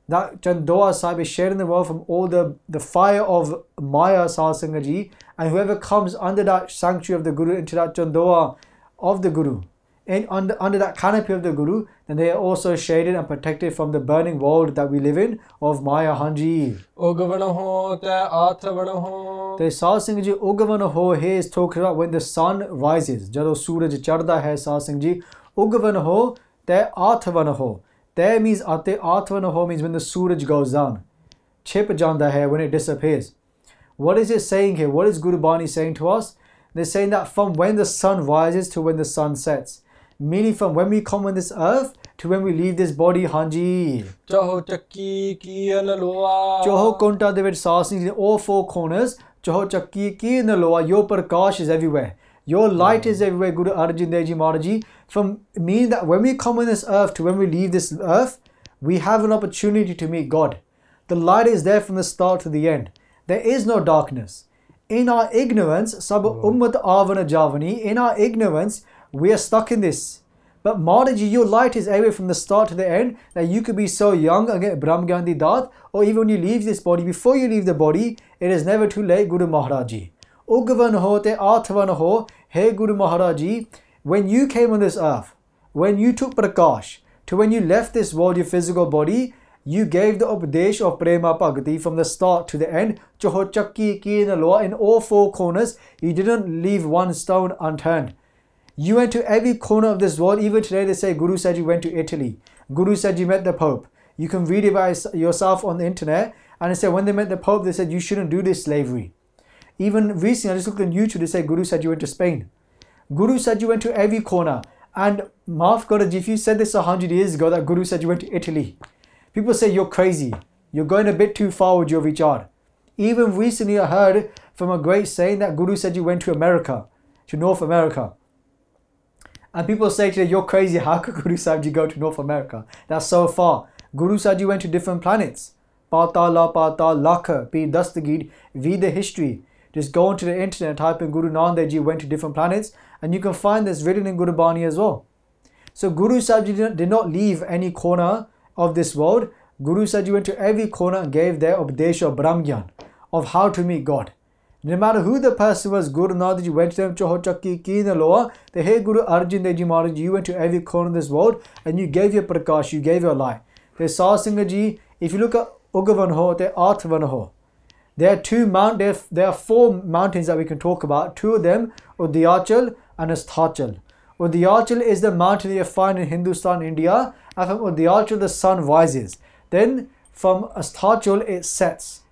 That Chandoa Sahib is shading the world from all the fire of Maya Sahib Sangat Ji, and whoever comes under that sanctuary of the Guru, into that Chandoa of the Guru, and under that canopy of the Guru, then they are also shaded and protected from the burning world that we live in of Maya, Hanji. Ugavana ho ta athavana ho. The Sahib Singh Ji, Ugavana ho here is talking about when the sun rises. Jado Suraj charda hai Sahib Singh Ji. Ugavana ho ta athavana ho. That means ate, athavana ho means when the Suraj goes down. Chip janda hai, when it disappears. What is it saying here? What is Guru Bani saying to us? They're saying that from when the sun rises to when the sun sets. Meaning from when we come on this earth to when we leave this body, Hanji. Chaho chakki ki analoa. Chaho konta de vich in all four corners. Chaho chakki ki analoa. Your prakash is everywhere. Your light is everywhere, Guru Arjan Dev Ji Maharaj Ji. From meaning that when we come on this earth to when we leave this earth, we have an opportunity to meet God. The light is there from the start to the end. There is no darkness. In our ignorance, sab ummat avana javani. In our ignorance, we are stuck in this. But Maharaj Ji, your light is everywhere from the start to the end, that you could be so young and get Brahm Gandhi Dat, or even when you leave this body, before you leave the body, it is never too late, Guru Maharaj Ji. Ugavan ho te athavan ho, hey Guru Maharaj Ji, when you came on this earth, when you took prakash, to when you left this world, your physical body, you gave the upadesh of prema bhakti from the start to the end, chaho chakki ki naloa, in all four corners, you didn't leave one stone unturned. You went to every corner of this world. Even today they say Guru said you went to Italy. Guru said you met the Pope. You can read it by yourself on the internet. And they said when they met the Pope, they said you shouldn't do this slavery. Even recently, I just looked on YouTube, they say Guru said you went to Spain. Guru said you went to every corner. And Maaf Gaudaji, if you said this 100 years ago that Guru said you went to Italy, people say you're crazy. You're going a bit too far with your vichar. Even recently I heard from a great saying that Guru said you went to America, to North America. And people say today, you're crazy, how could Guru Sahib Ji go to North America? That's so far. Guru Sahib Ji went to different planets. Patala, Lakha, Pir Dastagir, read the history. Just go onto the internet, type in Guru Nanak Dev Ji went to different planets, and you can find this written in Guru Bani as well. So Guru Sahib Ji did not leave any corner of this world. Guru Sahib Ji went to every corner and gave their Upadesha of Brahmgyan, of how to meet God. No matter who the person was, Guru Nanak Ji went to them, Chaho Chakki Ki Naloa, the hey Guru Arjan Dev Ji Maharaj, you went to every corner of this world and you gave your prakash, you gave your light. ਤੇ ਸਾਧ ਸੰਗਤ ਜੀ, if you look at Uggavanho ਤੇ Athvanho, there are 4 mountains that we can talk about. 2 of them, Udayachal and Asthachal. Udayachal is the mountain that you find in Hindustan, India, and from Udayachal the sun rises. Then from Asthachal it sets.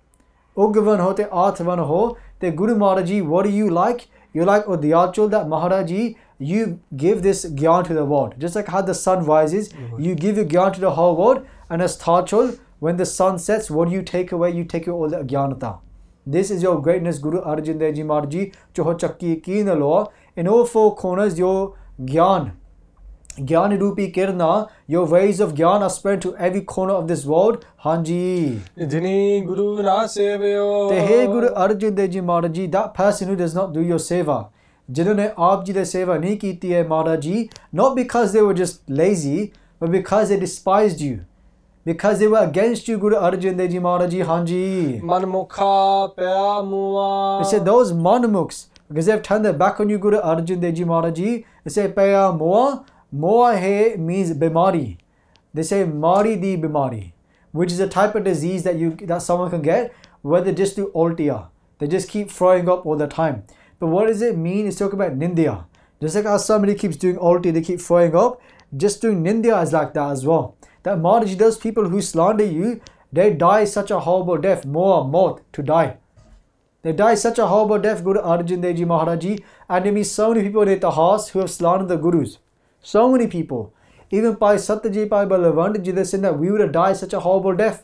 Uggavanho te Athvanho, the Guru Maharaji, what do you like? You like Udayachal, that Maharaji, you give this gyan to the world. Just like how the sun rises, you give your gyan to the whole world. And Asthachal, when the sun sets, what do you take away? You take away all the Gyanata. This is your greatness, Guru Arjan Dev Ji Maharaj Ji, Choho Chakki Ki Nalo. In all 4 corners, your Gyan Rupi Kirna, your ways of Gyan are spread to every corner of this world. Hanji. Jini Guru na sevyo. Te hey Guru Arjan Dev Ji Maharaj Ji, that person who does not do your seva, जिन्होंने आप जी दी सेवा नहीं की है महाराज जी, not because they were just lazy, but because they despised you. Because they were against you, Guru Arjan Dev Ji Maharaj Ji. Hanji. Manmukha pya muwa. They said those manmukhs, because they've turned their back on you, Guru Arjan Dev Ji Maharaj Ji. They say paya muwa. Muwa hai means bimari. They say mari di bimari, which is a type of disease that someone can get where they just do ultia. They just keep throwing up all the time. But what does it mean? It's talking about nindya. Just like how somebody keeps doing ulti, they keep throwing up. Just doing nindya is like that as well. That Maharaji, those people who slander you, they die such a horrible death. Moa, maut, to die. They die such a horrible death, Guru Arjan Dev Ji Maharaj Ji. And there be so many people in the house who have slandered the Gurus. So many people. Even Pai Satyaji, Pai Balavand Ji, they said that we would have died such a horrible death.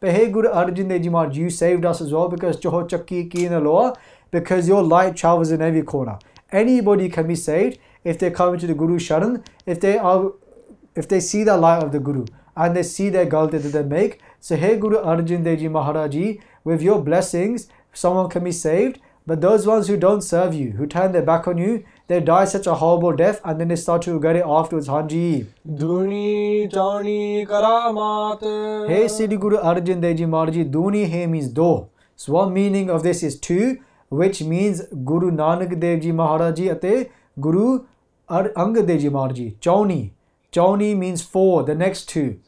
But hey, Guru Arjan Dev Ji Maharaj, you saved us as well, because Choho Chakki Ki Naloa, because your light travels in every corner. Anybody can be saved if they come into the Guru Sharan, if they see the light of the Guru and they see their galti that they make. So hey Guru Arjan Dev Ji Maharaj Ji, with your blessings, someone can be saved. But those ones who don't serve you, who turn their back on you, they die such a horrible death, and then they start to regret it afterwards. Hanji. Duni Chani Karamat. Hey Siddhi Guru Arjan Dev Ji Maharaj Ji, Duni He means do. So one meaning of this is 2, which means Guru Nanak Dev Ji Maharaj Ji ate Guru Angad Dev Ji Maharaj Ji. Chauni. Chauni means 4, the next 2.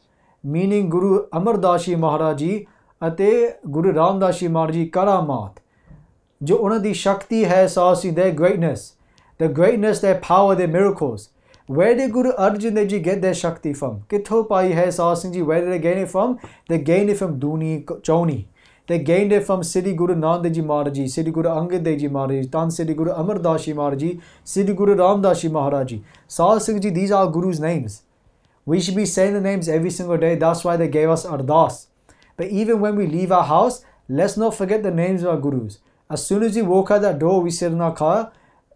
Meaning Guru Amar Das Ji Maharaj Ji ate Guru Ram Das Ji Maharaj Ji Karamat. जो उन्हों दी शक्ति है सासी, their greatness, their power, their miracles. Where did Guru Arjan Dev Ji get their shakti from? Kitho pai hai Sasing Ji, where did they gain it from? They gained it from Duni Chauni. They gained it from Siddhi Guru Nanak Dev Ji Maharaj Ji, Siddhi Guru Angad Dev Ji Maharaj Ji, Tan Siddhi Guru Amar Das Ji Maharaj Ji, Siddhi Guru Ram Das Ji Maharaj Ji. Sasing Ji, these are Guru's names. We should be saying the names every single day. That's why they gave us Ardas. But even when we leave our house, let's not forget the names of our Gurus. As soon as we walk out that door, we sit in our car.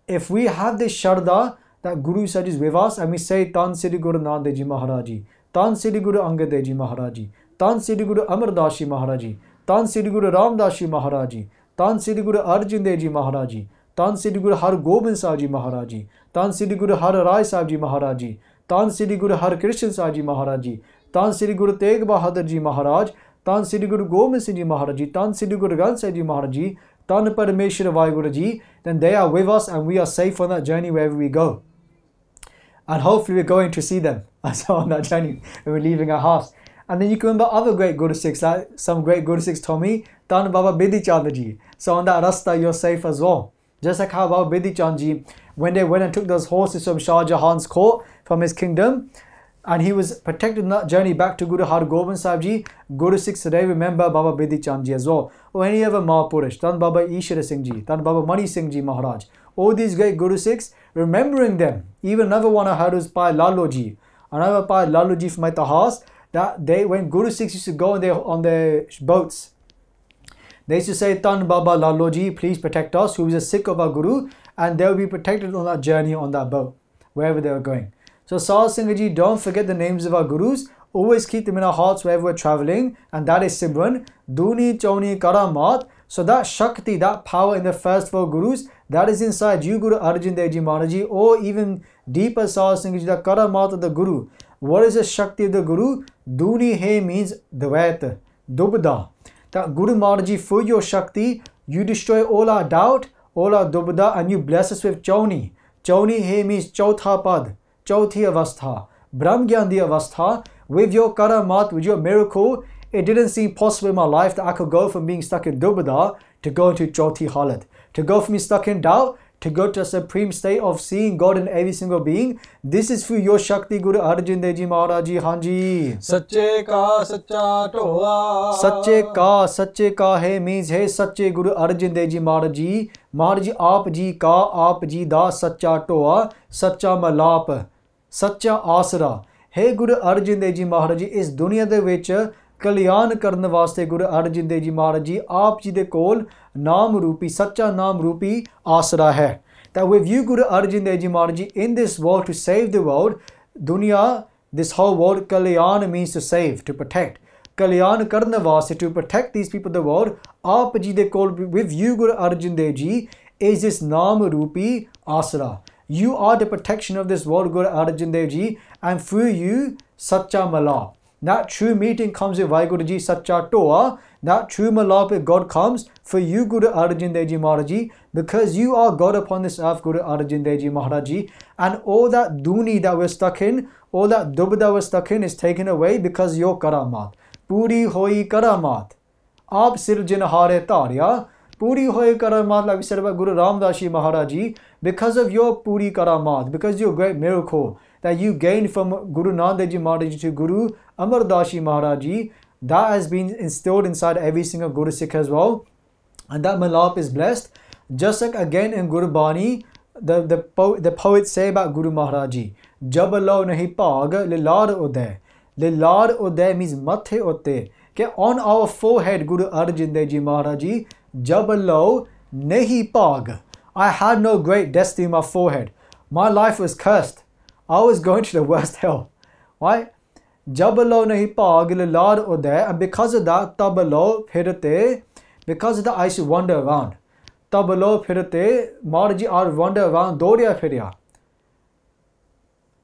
If we have this Sharda that Guru Sahib is with us, and we say Tan Siddhi Guru Nanak Dev Ji Maharaj Ji, Tan Siddhi Guru Angad Dev Ji Maharaj Ji, Tan Siddhi Guru Amar Das Ji Maharaj Ji, Tan Siddhi Guru Ram Das Ji Maharaj Ji, Tan Siddhi Guru Arjan Dev Ji Maharaj Ji, Tan Siddhi Guru Har Gobind Sahib Ji Maharaj Ji, Tan Siddhi Guru Har Rai Sahib Ji Maharaj Ji, Tan Siddhi Guru Har Krishna Sahib Ji Maharaj Ji, Tan Siddhi Guru Tegh Bahadur Ji Maharaj, Tan Siddhi Guru Gobind Singh Ji Maharaj Ji, Tan Siddhi Guru Granth Sahib Ji Maharaj Ji, Tan Parameshwar Vaheguru Ji, then they are with us and we are safe on that journey wherever we go. And hopefully we're going to see them as well on that journey when we're leaving our house. And then you can remember other great Guru Sikhs, like some great Guru Sikhs told me, Tan Baba Bidhi Chand Ji. So on that rasta you're safe as well. Just like how Baba Bidhi Chand Ji, when they went and took those horses from Shah Jahan's court, from his kingdom, and he was protected on that journey back to Guru Har Gobind Sahib Ji, Guru Sikhs today remember Baba Bidhi Chand Ji as well. Or any other Mahapurush, Tan Baba Ishwar Singh Ji, Tan Baba Mani Singh Ji Maharaj. All these great Guru Sikhs, remembering them. Even another one I heard was Pai Lalo Ji. Another Pai Lalo Ji from Itahas, that they, when Guru Sikhs used to go on their boats, they used to say, Tan Baba Lalo Ji, please protect us, who is a Sikh of our Guru, and they will be protected on that journey on that boat, wherever they were going. So Sahaj Singh Ji, don't forget the names of our Gurus. Always keep them in our hearts wherever we're traveling. And that is Simran. Duni Chauni Karamat. So that Shakti, that power in the first 4 Gurus, that is inside you, Guru Arjan Dev Ji Maharaj Ji, or even deeper Sahaj Singh Ji, the Karamat of the Guru. What is the Shakti of the Guru? Duni He means Dvaita, Dubda. That Guru Maharaj Ji, for your Shakti, you destroy all our doubt, all our Dubda, and you bless us with Chauni. Chauni He means Chautha Pad. Chauthi Avastha, Brahm Gyan Di Avastha, with your karamat, with your miracle, it didn't seem possible in my life that I could go from being stuck in Dubada to go into Chauthi Halat, to go from being stuck in doubt to go to a supreme state of seeing God in every single being. This is through your Shakti Guru Arjan Dev Ji Maharaj Ji. Hanji. सच्चे का सच्चा टोआ सच्चे का है means है सच्चे गुरु अर्जन देव जी महाराज जी. महाराज जी आप जी दा सच्चा टोआ, सच्चा मलाप, सच्चा आसरा है गुरु अर्जन देव जी महाराज जी. इस दुनिया दे विच कल्याण करने वास्ते गुरु अर्जन देव जी महाराज जी आप जी दे कोल नाम रूपी, सच्चा नाम रूपी आसरा है. That with you Guru Arjan Dev Ji Maharaj Ji in this world to save the world, dunya, this whole world, kalyan means to save, to protect. Kalyan karne vaste, to protect these people of the world, aap ji de kol, with you Guru Arjan Dev Ji is this naam rupi asra. You are the protection of this world, Guru Arjan Dev Ji, and through you sacha malap. That true meeting comes with Vaheguru Ji, sacha toa. That true malap with God comes for you Guru Arjan Dev Ji Maharaj Ji, because you are God upon this earth, Guru Arjan Dev Ji Maharaj Ji, and all that duni that we're stuck in, all that dub that we're stuck in is taken away because your karamat. Puri hoi karamat. Aap sirjanhare tarya. Puri hoi karamat, like we said about Guru Ramdas Ji Maharaj Ji, because of your puri karamat, because your great miracle that you gained from Guru Nanak Dev Ji Maharaj Ji to Guru Amar Das Ji Maharaj Ji, that has been instilled inside every single Guru Sikh as well. And that malap is blessed. Just like again in Guru Bani, the poets say about Guru Maharaj Ji, Jabalo nahi pag lilar uday. Lilar uday means mathe utte. Okay, on our forehead, Guru Arjan Dev Ji Maharaj Ji, Jabalo nahi pag. I had no great destiny in my forehead. My life was cursed. I was going to the worst hell. Right? Jabalo nahi pag lilar uday. And because of that, tabalo phirate. Because of that, I used to wander around. Tabalo phirate, Maharaj Ji, I would wander around, Doria phirya.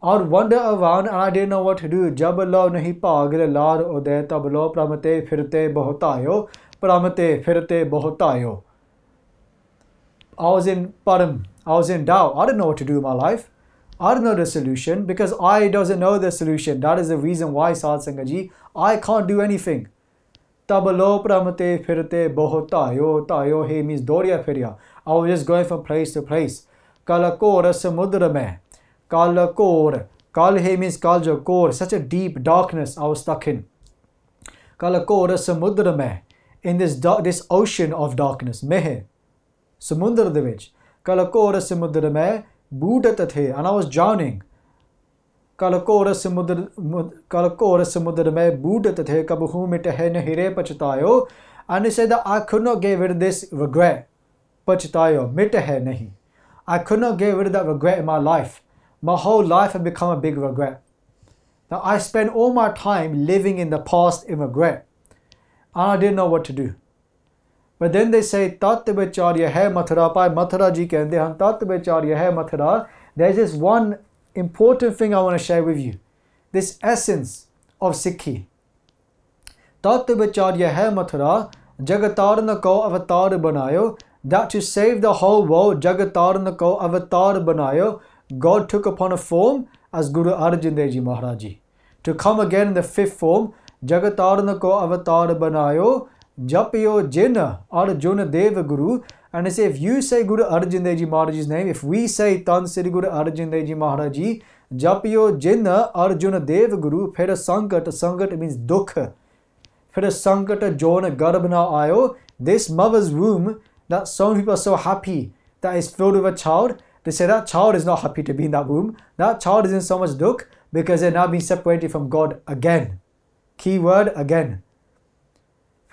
I would wander around and I didn't know what to do. Jabalo nahi pagil lar uday, tabalo pramate phirate bahotayo, pramate phirate bahotayo. I was in param, I was in doubt. I didn't know what to do in my life. I didn't know the solution because I doesn't know the solution. That is the reason why, Sadh Sangat Ji, I can't do anything. Tabalo pramate phirte bahotayo, tayo he means doria phirya. I was just going from place to place. Kalakor samudra mein. Kalakor. Kal he means kaljo kor. Such a deep darkness I was stuck in. Kalakor samudra mein. In this ocean of darkness. Mehe. Samundra de vich. Kalakor samudra mein. Buddha tathe. And I was drowning. Kalakora samudra mein Buddha tathe kabuhu mit hai nahire pachatayo. And he said that I could not get rid of this regret. Pachatayo. Mit hai nahi. I could not get rid of that regret in my life. My whole life had become a big regret. Now I spent all my time living in the past in regret. And I didn't know what to do. But then they say, Tat Bacharya hai Mathura. Pai Mathura ji kehte hain, Tat Bacharya hai Mathura. There's this one important thing I want to share with you. This essence of Sikhi. Tat Bacharya hai Mathura. Jagatarna ko avatar banayo. That to save the whole world, Jagatarna ko avatar banayo. God took upon a form as Guru Arjan Dev Ji Maharaj Ji. To come again in the fifth form, Jagatarna ko avatar banayo. Japyo Jina Arjuna Deva Guru. And they say, if you say Guru Arjan Dev Ji Maharaj Ji's name, if we say Tan Sri Guru Arjan Dev Ji Maharaj Ji, Japyo Jina Arjuna Deva Guru, Phir Sankat means dukha. Phir Sankat Jona Garbhana Ayo. This mother's womb, that some people are so happy that is filled with a child, they say that child is not happy to be in that womb. That child is in so much dukh because they're now being separated from God again. Key word, again.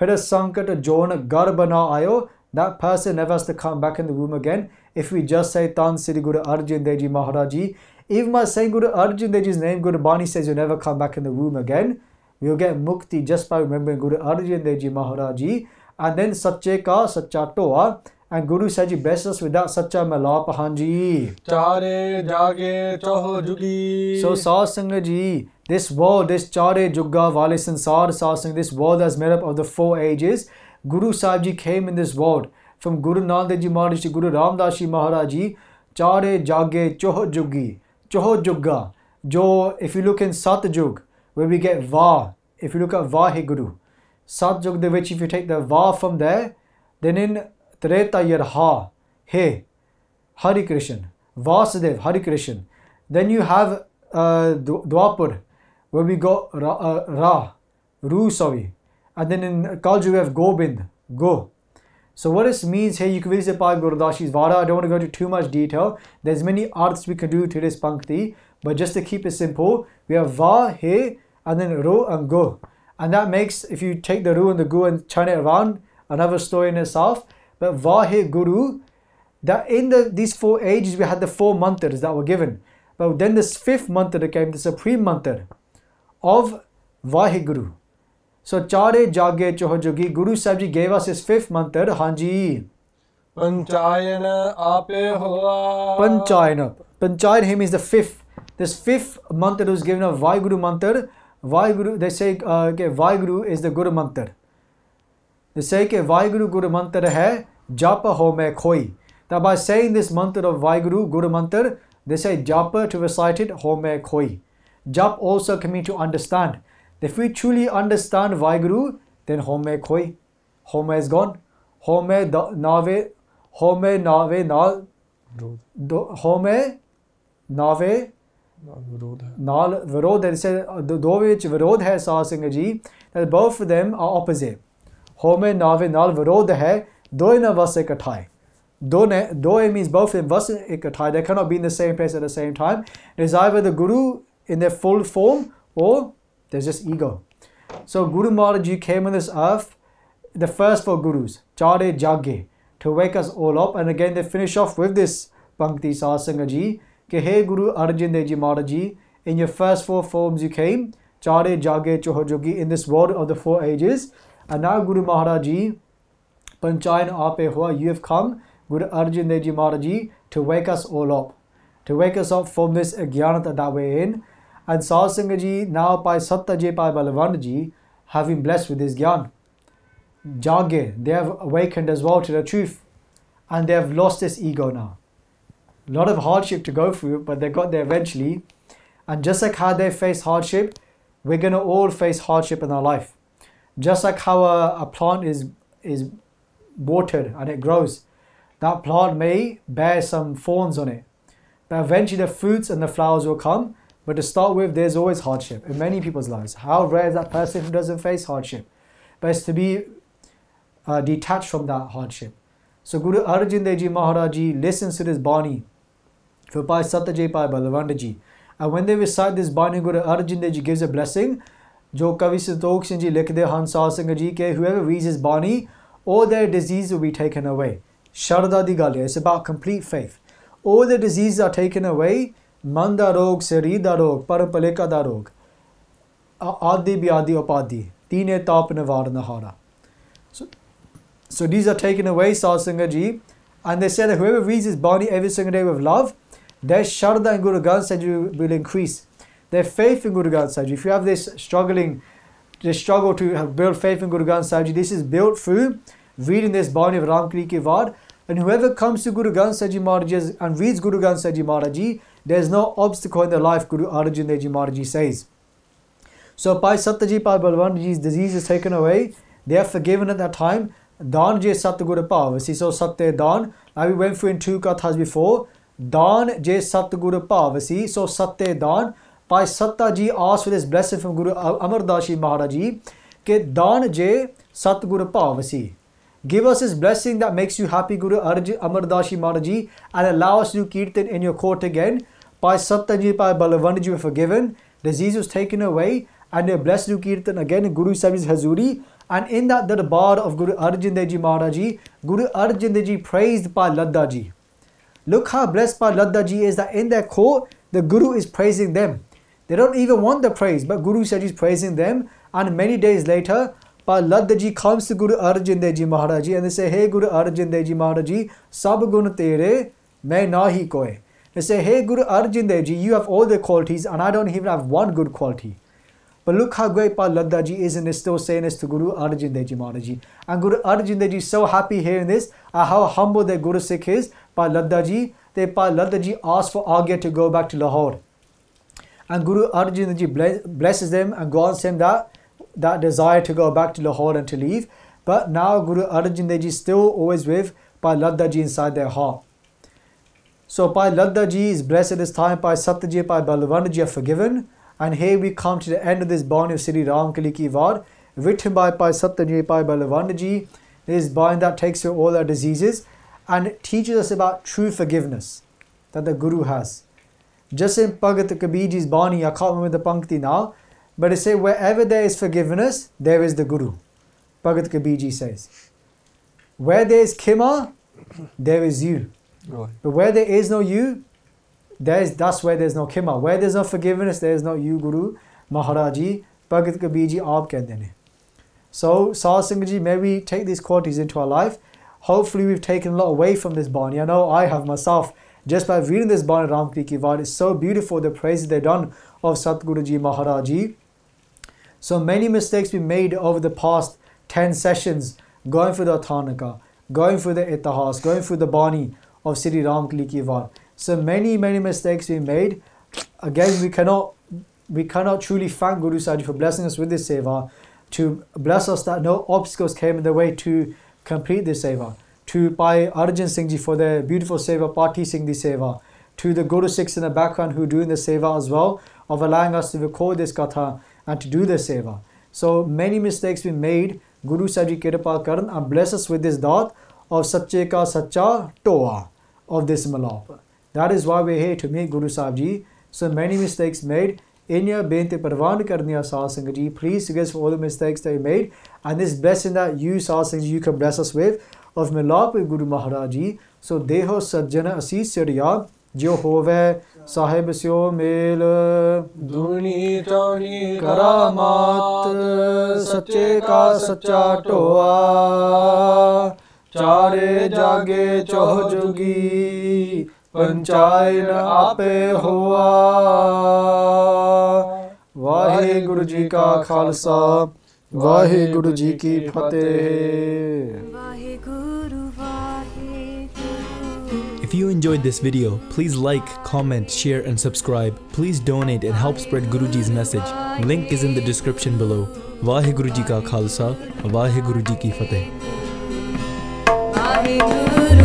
Phir Sankat Jona Garbhana Ayo. That person never has to come back in the womb again. If we just say Tan Sri Guru Arjan Dev Ji Maharaj Ji, even by saying Guru Arjan Dev Ji's name, Guru Bani says you'll never come back in the womb again. We'll get mukti just by remembering Guru Arjan Dev Ji Maharaj Ji. And then Sache ka Sacha Toa. And Guru said you bless us with that Sacha Malap Hanji. Chare jage choho jugi. So Sadh Sangat Ji, this world, this Chare Jugga Wale Sansar Sadh Sangat, this world that's made up of the 4 ages. Guru Sahib Ji came in this world from Guru Nanak Dev Ji Maharaj to Guru Ramdas Ji Maharaj Ji. Chare jage choho jugi. Choho jugga. Jo, if you look in Satyug, where we get Va. If you look at Vaheguru, Satyug de which if you take the Va from there, then in Treta you're Ha, He, Hari Krishna, Vasudev, Hari Krishna. Then you have Dwapar, where we got Ru, sorry. And then in Kalju we have Gobind, Go. So what this means here, you can visit Bhai Gurdashi's Vara. I don't want to go into too much detail. There's many arts we can do to this Pankti. But just to keep it simple, we have Va, He, and then Ro and Go. And that makes, if you take the Ru and the Go and turn it around, another story in itself. But Va, He, Guru, that in these 4 ages, we had the 4 mantras that were given. But then this 5th mantra came, the supreme mantra of Vaheguru. So Chare Jage Chohojogi, Guru Sahib Ji gave us his 5th mantra, Hanji. Panchayana ape hoa. Panchayana. Panchayana him is the 5th. This 5th mantra was given of Vaheguru mantra. Vaheguru, they say Vaheguru is the Guru mantra. They say that Vaheguru Guru mantra hai, Japa ho mein khoi. That by saying this mantra of Vaheguru Guru mantra, they say Japa to recite it, ho mein khoi. Jap also can mean to understand. If we truly understand Vaheguru, then ho mein khoi. Ho mein is gone. Ho mein nave, ho mein nave nal, ho mein nave Nal Virod, they say the which Virod hai Sahib Singh Ji, that both of them are opposite. Home Nave Nal Virod hai, Doe na vas ikathai. Doe means both of them vas ikathai. They cannot be in the same place at the same time. It is either the Guru in their full form or there's just ego. So Guru Maharaj Ji came on this earth, the first 4 Gurus, Chare Jage, to wake us all up. And again they finish off with this Pankti Sahib Singh Ji. Ke Hey Guru Arjan Dev Ji Maharaj Ji, in your first 4 forms you came, Chare Jage Chohojogi, in this world of the 4 ages. And now Guru Maharaj Ji, Panchayan Ape Hua, you have come, Guru Arjan Dev Ji Maharaj Ji, to wake us all up. To wake us up from this Gyanata that we're in. And Sahib Singh Ji, now by Satta Ji, by Balwant Ji, have been blessed with this Gyan. Jage, they have awakened as well to the truth. And they have lost this ego now. A lot of hardship to go through, but they got there eventually. And just like how they face hardship, we're going to all face hardship in our life. Just like how a plant is watered and it grows, that plant may bear some thorns on it, but eventually the fruits and the flowers will come. But to start with, there's always hardship in many people's lives. How rare is that person who doesn't face hardship? But it's to be detached from that hardship. So Guru Arjan Dev Ji Maharaj Ji listens to this Bani for Bhai Satyajit Bhai Balwant Ji. And when they recite this Bani, Guru Arjan Dev Ji gives a blessing. Jo Kavi Santokh Singh Ji likhde Han Sahib Singh Ji ke whoever reads his Bani, all their disease will be taken away. Sharda di gal hai, it's about complete faith. All the diseases are taken away. Manda rog, Sari da rog, Parapaleka da rog, Adi Biadi Opadi, Tine Tap Navarna Hara. So these are taken away, Sahib Singh Ji. And they said that whoever reads his Bani every single day with love, their Sharda in Guru Granth Sahib Ji will increase. Their faith in Guru Granth Sahib Ji. If you have this struggle to have build faith in Guru Granth Sahib Ji, this is built through reading this Bani of Ramkali Ki Vaad. And whoever comes to Guru Granth Sahib Ji Maharaj Ji and reads Guru Granth Sahib Ji Maharaj Ji, there's no obstacle in their life, Guru Arjan Dev Ji Maharaj Ji says. So Bhai Satyajit Bhai Balwant Ji's disease is taken away. They are forgiven at that time. Dan je Satguru Pavasi, so Satya Dan. Now we went through in 2 kathas before. Dan je Satguru Pavasi, so Satya Dan. Bhai Satta Ji asked for this blessing from Guru Amar Das Ji Maharaj Ji, ke Dan je Satguru Pavasi. Give us this blessing that makes you happy, Guru Amar Das Ji Maharaj Ji, and allow us to do kirtan in your court again. Bhai Satyajit Bhai Balwant Ji were forgiven. Disease was taken away, and they are blessed to do kirtan again in Guru Sahib's Hazuri. And in that darbar of Guru Arjan Dev Ji Maharaj Ji, Guru Arjan Dev Ji praised Bhai Ladda Ji. Look how blessed Bhai Ladda Ji is that in their court, the Guru is praising them. They don't even want the praise, but Guru Sahib is praising them. And many days later, Bhai Ladda Ji comes to Guru Arjan Dev Ji Maharaj Ji and they say, hey Guru Arjan Dev Ji Maharaj Ji, sab gun tere, main nahi koi. They say, hey Guru Arjan Dev Ji, you have all the qualities and I don't even have one good quality. But look how great Bhai Ladda Ji is and is still saying this to Guru Arjan Dev Ji Maharaj Ji. And Guru Arjan Dev Ji is so happy hearing this, and how humble their Guru Sikh is, Bhai Ladda Ji. Bhai Ladda Ji asked for Agya to go back to Lahore. and Guru Arjan Ji blesses them and grants him that desire to go back to Lahore and to leave. But now Guru Arjan Dev Ji is still always with Bhai Ladda Ji inside their heart. So Bhai Ladda Ji is blessed at this time. Bhai Satji, Bhai Balwand Ji are forgiven. And here we come to the end of this Bani of Sri Ram Kali Ki War, written by Bhai Satji, Bhai Balwand Ji. This Bani that takes away all our diseases and teaches us about true forgiveness that the Guru has. Just in Bhagat Kabir Ji's Bani, I can't remember the Pankti now, but it says wherever there is forgiveness, there is the Guru. Bhagat Kabir Ji says, where there is khima, there is you. Right. But where there is no you, that's where there is no khima. Where there is no forgiveness, there is no you, Guru Maharaj Ji. Bhagat Kabir Ji aap kehte hain. So Sahib Singh Ji, may we take these qualities into our life. Hopefully we've taken a lot away from this Bani. I know I have myself, just by reading this Bani Ram Kali Ki War. It's so beautiful, the praises they've done of Satguru Ji Maharaj Ji. So many mistakes we made over the past 10 sessions, going through the Athanika, going through the Itihas, going through the Bani of Sri Ram Kali Ki War. So many mistakes we made. Again, we cannot truly thank Guru Sahib Ji for blessing us with this seva, to bless us that no obstacles came in the way to complete this seva. To Bhai Arjan Singh Ji for their beautiful seva, Party Singh Di seva. To the Guru Sikhs in the background who are doing the seva as well, of allowing us to record this katha and to do the seva. So many mistakes we made. Guru Sahib Ji Kripa Karan and bless us with this daat of Sache Ka Sacha Toa of this malap. That is why we are here, to meet Guru Sahib Ji. So many mistakes made. In your bente parwan karniya Sahib Singh Ji, please forgive us for all the mistakes that we made, and this blessing that you Sahib Singh Ji, you can bless us with of milap with Guru Maharaj Ji. So deho sajjana asis siriya jo hove sahib syo mel Duni tani करामात सच्चे का सच्चा टोआ चारे जागे चौह जुगी पंचायन आपे हुआ वाहिगुरु जी का खालसा वाहिगुरु जी की फतेह। If you enjoyed this video, please like, comment, share and subscribe. Please donate and help spread Guruji's message. Link is in the description below. Vaheguru Ji Ka Khalsa, Vaheguru Ji Ki Fateh. Vaheguru